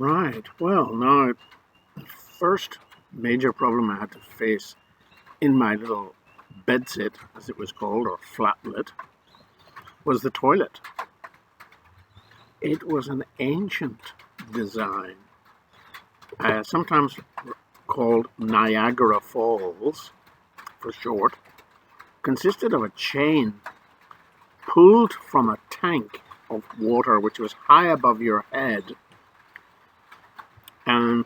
Right. Well, now, the first major problem I had to face in my little bedsit, as it was called, or flatlet, was the toilet. It was an ancient design, sometimes called Niagara Falls for short, consisted of a chain pulled from a tank of water which was high above your head. And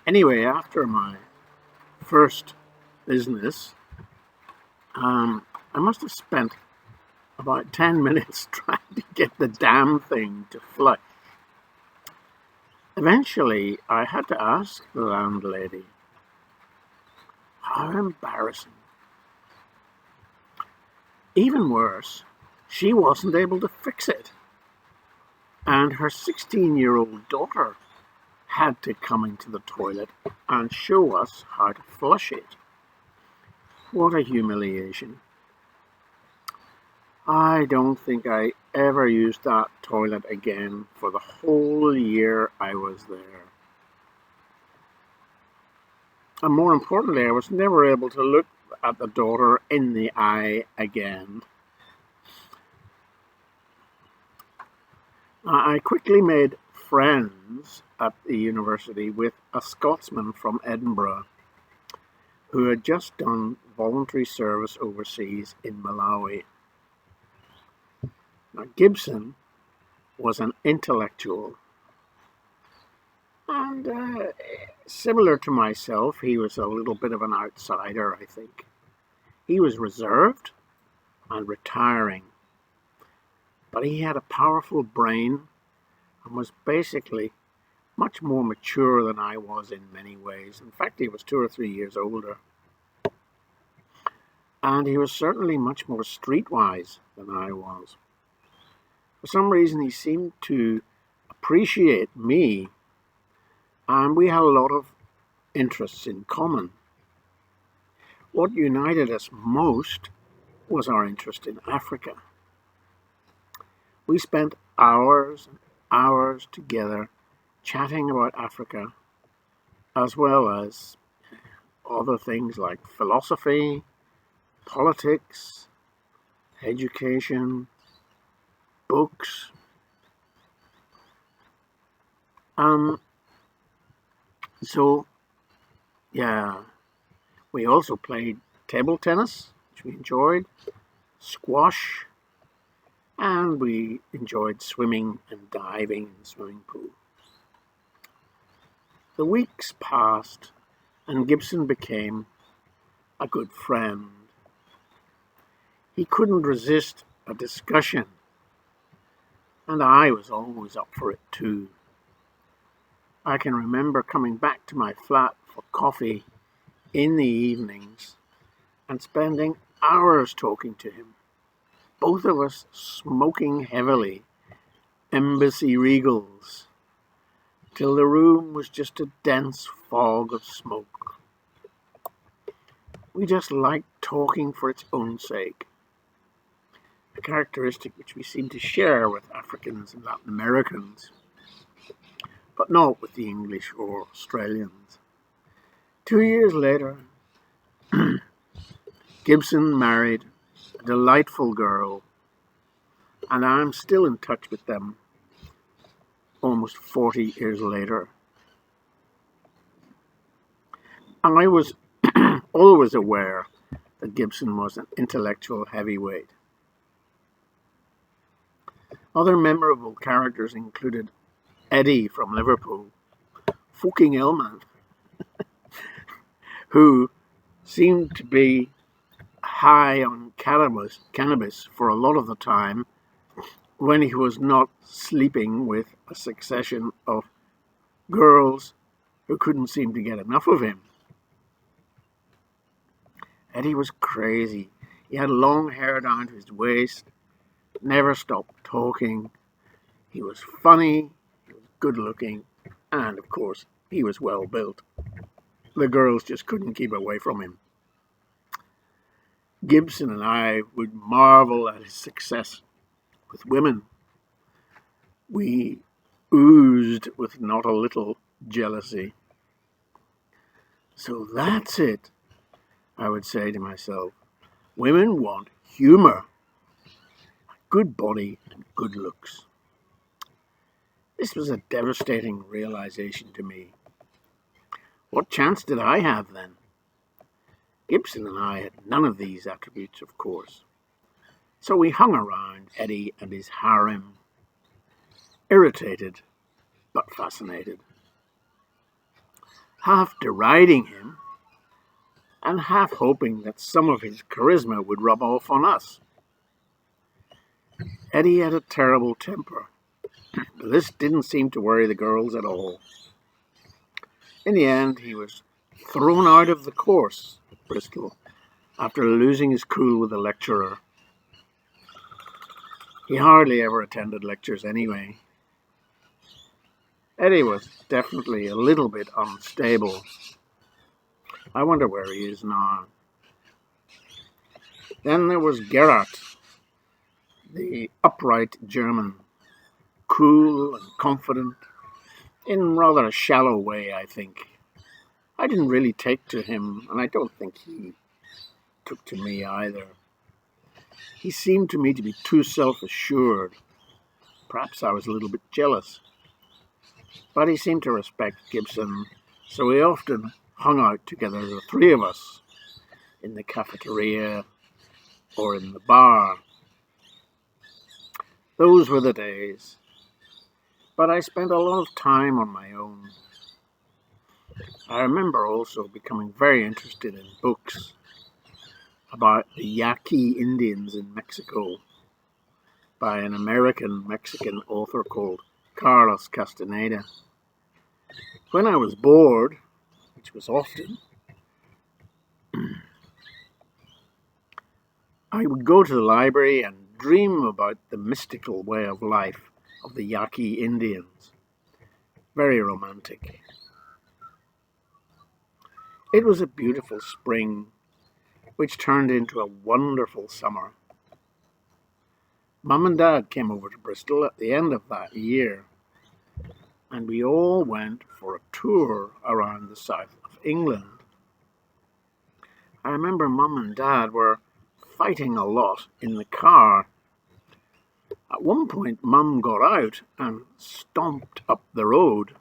anyway, after my first business, I must have spent about 10 minutes trying to get the damn thing to flush. Eventually, I had to ask the landlady, how embarrassing. Even worse, she wasn't able to fix it. And her 16-year-old daughter had to come into the toilet and show us how to flush it. What a humiliation. I don't think I ever used that toilet again for the whole year I was there. And more importantly, I was never able to look at the daughter in the eye again. I quickly made friends at the university with a Scotsman from Edinburgh who had just done voluntary service overseas in Malawi. Now, Gibson was an intellectual, and similar to myself, he was a little bit of an outsider, I think. He was reserved and retiring, but he had a powerful brain and was basically much more mature than I was in many ways. In fact, he was 2 or 3 years older. And he was certainly much more streetwise than I was. For some reason, he seemed to appreciate me, and we had a lot of interests in common. What united us most was our interest in Africa. We spent hours and hours together chatting about Africa, as well as other things like philosophy, politics, education, books. So, yeah, we also played table tennis, which we enjoyed, squash, and we enjoyed swimming and diving in the swimming pool. The weeks passed, and Gibson became a good friend. He couldn't resist a discussion, and I was always up for it too. I can remember coming back to my flat for coffee in the evenings and spending hours talking to him, both of us smoking heavily embassy regals, till the room was just a dense fog of smoke. We just liked talking for its own sake, a characteristic which we seem to share with Africans and Latin Americans, but not with the English or Australians. 2 years later, Gibson married a delightful girl, and I'm still in touch with them almost 40 years later. I was always aware that Gibson was an intellectual heavyweight. Other memorable characters included Eddie from Liverpool, fucking Elman, who seemed to be high on cannabis for a lot of the time when he was not sleeping with a succession of girls who couldn't seem to get enough of him. Eddie was crazy. He had long hair down to his waist, never stopped talking. He was funny, he was good looking, and of course, he was well built. The girls just couldn't keep away from him. Gibson and I would marvel at his success with women. We oozed with not a little jealousy. So that's it, I would say to myself. Women want humour, good body and good looks. This was a devastating realization to me. What chance did I have then? Gibson and I had none of these attributes, of course. So we hung around Eddie and his harem, irritated but fascinated, half deriding him and half hoping that some of his charisma would rub off on us. Eddie had a terrible temper, but this didn't seem to worry the girls at all. In the end, he was thrown out of the course at Bristol after losing his cool with the lecturer. He hardly ever attended lectures anyway. Eddie was definitely a little bit unstable. I wonder where he is now. Then there was Gerhard, the upright German, cool and confident, in rather a shallow way, I think. I didn't really take to him, and I don't think he took to me either. He seemed to me to be too self-assured. Perhaps I was a little bit jealous. But he seemed to respect Gibson, so we often hung out together, the three of us, in the cafeteria or in the bar. Those were the days. But I spent a lot of time on my own. I remember also becoming very interested in books about the Yaqui Indians in Mexico by an American-Mexican author called Carlos Castaneda. When I was bored, which was often, I would go to the library and dream about the mystical way of life of the Yaqui Indians. Very romantic. It was a beautiful spring, which turned into a wonderful summer. Mum and Dad came over to Bristol at the end of that year, and we all went for a tour around the south of England. I remember Mum and Dad were fighting a lot in the car. At one point, Mum got out and stomped up the road.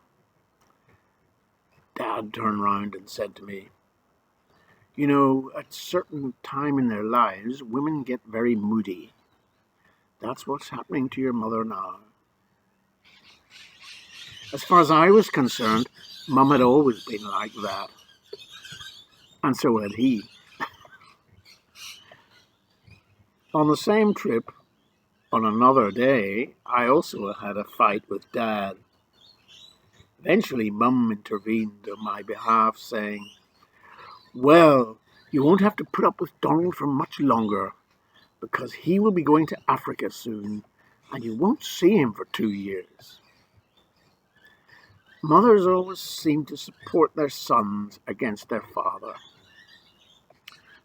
Dad turned round and said to me, "You know, at a certain time in their lives, women get very moody. That's what's happening to your mother now." As far as I was concerned, Mum had always been like that. And so had he. On the same trip, on another day, I also had a fight with Dad. Eventually, Mum intervened on my behalf, saying, "Well, you won't have to put up with Donald for much longer, because he will be going to Africa soon, and you won't see him for 2 years." Mothers always seem to support their sons against their father.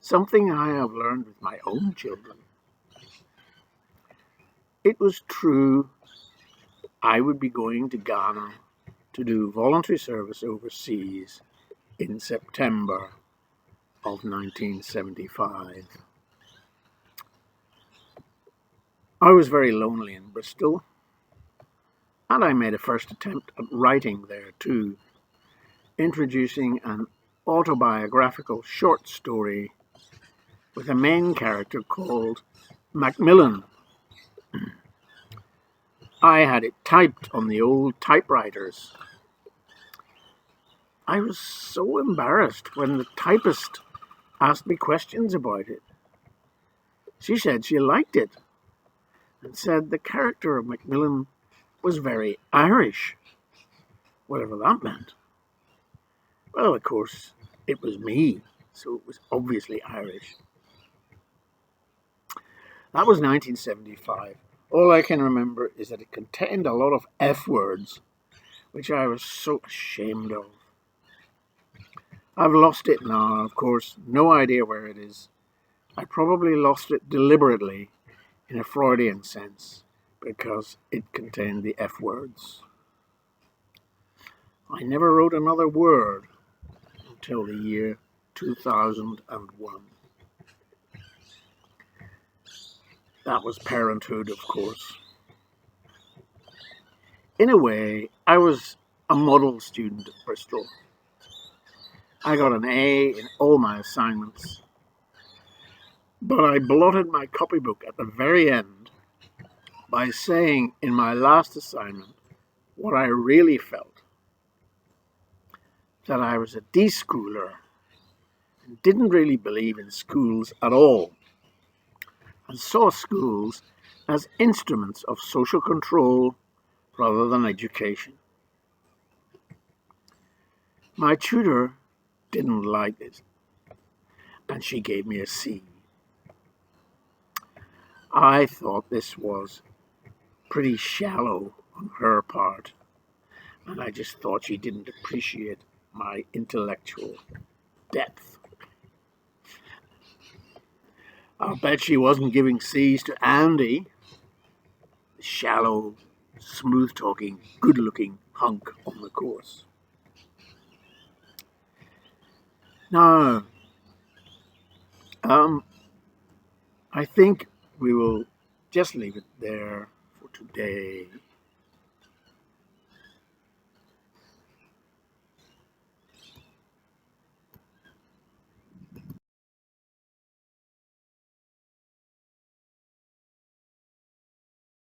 Something I have learned with my own children. It was true I would be going to Ghana to do voluntary service overseas in September of 1975. I was very lonely in Bristol, and I made a first attempt at writing there too, introducing an autobiographical short story with a main character called Macmillan. I had it typed on the old typewriters. I was so embarrassed when the typist asked me questions about it. She said she liked it and said the character of Macmillan was very Irish, whatever that meant. Well, of course, it was me, so it was obviously Irish. That was 1975. All I can remember is that it contained a lot of F words, which I was so ashamed of. I've lost it now, of course, no idea where it is. I probably lost it deliberately, in a Freudian sense, because it contained the F words. I never wrote another word until the year 2001. That was parenthood, of course. In a way, I was a model student at Bristol. I got an A in all my assignments, but I blotted my copybook at the very end by saying in my last assignment what I really felt, that I was a de-schooler and didn't really believe in schools at all, and saw schools as instruments of social control rather than education. My tutor didn't like it, and she gave me a C. I thought this was pretty shallow on her part, and I just thought she didn't appreciate my intellectual depth. I'll bet she wasn't giving C's to Andy, the shallow, smooth-talking, good-looking hunk on the course. Now, I think we will just leave it there for today.